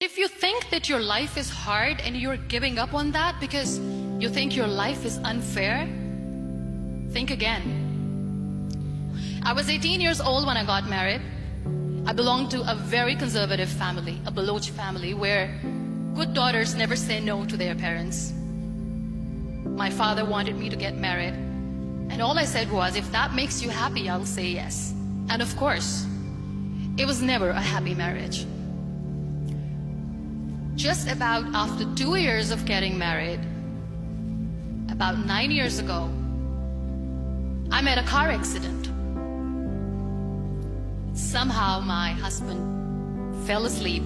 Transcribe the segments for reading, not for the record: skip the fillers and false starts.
If you think that your life is hard and you're giving up on that because you think your life is unfair, think again. I was 18 years old when I got married. I belonged to a very conservative family, a Baloch family, where good daughters never say no to their parents. My father wanted me to get married, and all I said was, if that makes you happy, I'll say yes. And of course, it was never a happy marriage. Just about after 2 years of getting married, about 9 years ago, I met a car accident. Somehow my husband fell asleep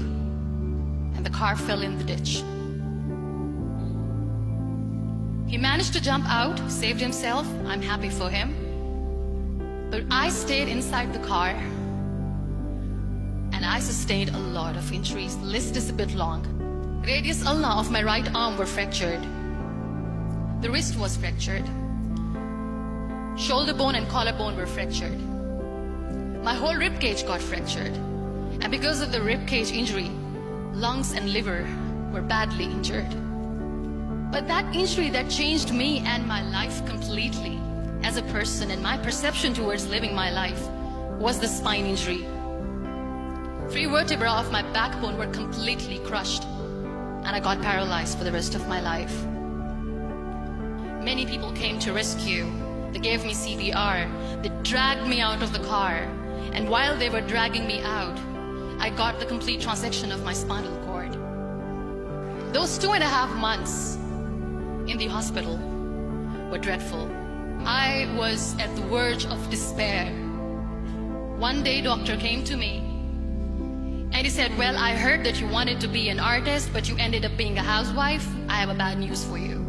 and the car fell in the ditch. He managed to jump out, saved himself. I'm happy for him. But I stayed inside the car and I sustained a lot of injuries. The list is a bit long. Radius ulna of my right arm were fractured. The wrist was fractured. Shoulder bone and collarbone were fractured. My whole rib cage got fractured. And because of the rib cage injury, lungs and liver were badly injured. But that injury that changed me and my life completely as a person and my perception towards living my life was the spine injury. 3 vertebrae of my backbone were completely crushed and I got paralyzed for the rest of my life. Many people came to rescue. They gave me CPR. They dragged me out of the car. And while they were dragging me out, I got the complete transection of my spinal cord. Those 2.5 months in the hospital were dreadful. I was at the verge of despair. One day, doctor came to me and he said, well, I heard that you wanted to be an artist, but you ended up being a housewife. I have a bad news for you.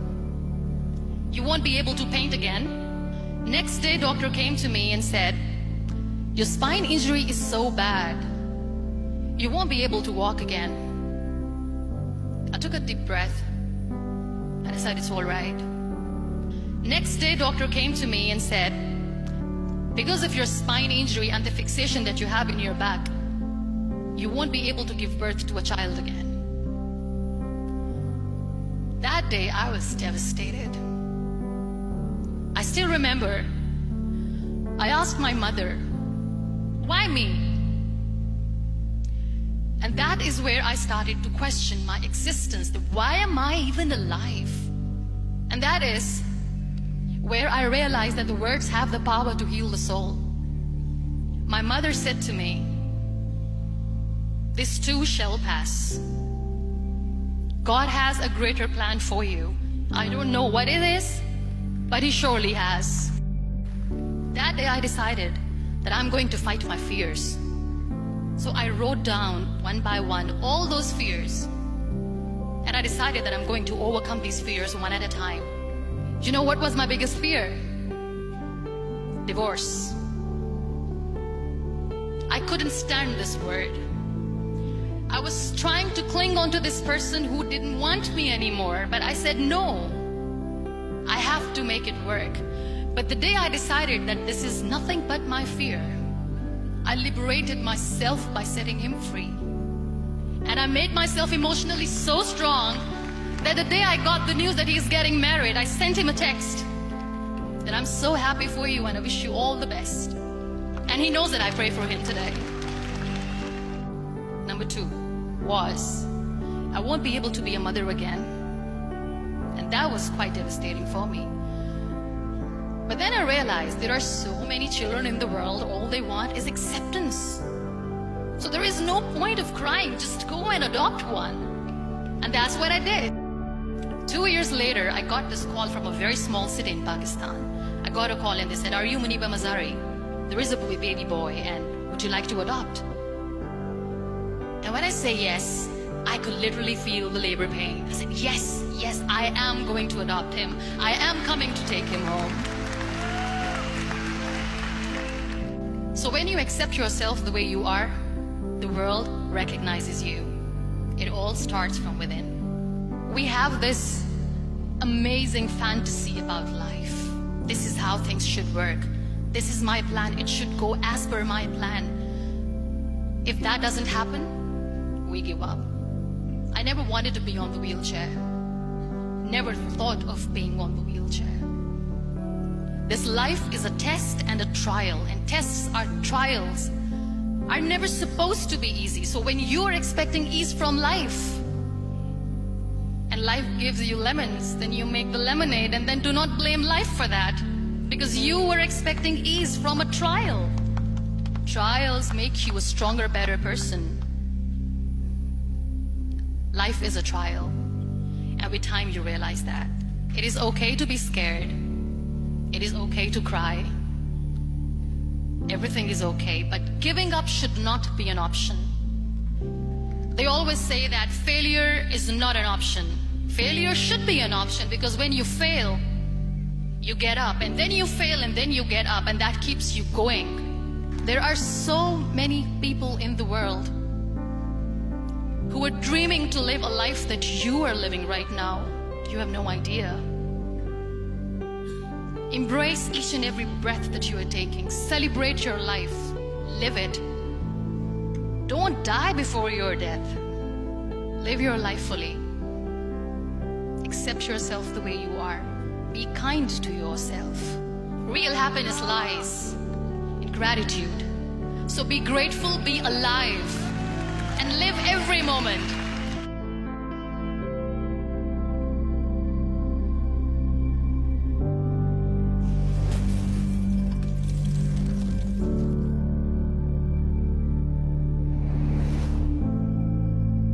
You won't be able to paint again. Next day, doctor came to me and said, your spine injury is so bad, you won't be able to walk again. I took a deep breath and I said, it's all right. Next day, doctor came to me and said, because of your spine injury and the fixation that you have in your back, you won't be able to give birth to a child again. That day, I was devastated. I still remember, I asked my mother, why me? And that is where I started to question my existence. Why am I even alive? And that is where I realized that the words have the power to heal the soul. My mother said to me, this too shall pass. God has a greater plan for you. I don't know what it is, but He surely has. That day I decided that I'm going to fight my fears. So I wrote down one by one all those fears. And I decided that I'm going to overcome these fears one at a time. You know what was my biggest fear? Divorce. I couldn't stand this word. I was trying to cling on to this person who didn't want me anymore, but I said no. I have to make it work. But the day I decided that this is nothing but my fear, I liberated myself by setting him free. And I made myself emotionally so strong that the day I got the news that he's getting married, I sent him a text that I'm so happy for you and I wish you all the best. And he knows that I pray for him today. Number 2 was, I won't be able to be a mother again. And that was quite devastating for me. But then I realized there are so many children in the world, all they want is acceptance. So there is no point of crying, just go and adopt one. And that's what I did. 2 years later, I got this call from a very small city in Pakistan. I got a call and they said, are you Muniba Mazari? There is a baby boy and would you like to adopt? And when I say yes, I could literally feel the labor pain. I said, yes, yes, I am going to adopt him. I am coming to take him home. So when you accept yourself the way you are, the world recognizes you. It all starts from within. We have this amazing fantasy about life. This is how things should work. This is my plan. It should go as per my plan. If that doesn't happen, we give up. I never wanted to be on the wheelchair. Never thought of being on the wheelchair. This life is a test and a trial, and tests are trials are never supposed to be easy. So when you are expecting ease from life, and life gives you lemons, then you make the lemonade, and then do not blame life for that, because you were expecting ease from a trial. Trials make you a stronger, better person. Life is a trial, and with time you realize that. It is okay to be scared. It is okay to cry. Everything is okay, but giving up should not be an option. They always say that failure is not an option. Failure should be an option, because when you fail, you get up, and then you fail, and then you get up, and that keeps you going. There are so many people in the world who are dreaming to live a life that you are living right now. You have no idea. Embrace each and every breath that you are taking. Celebrate your life. Live it. Don't die before your death. Live your life fully. Accept yourself the way you are. Be kind to yourself. Real happiness lies in gratitude. So be grateful, be alive, and live every moment.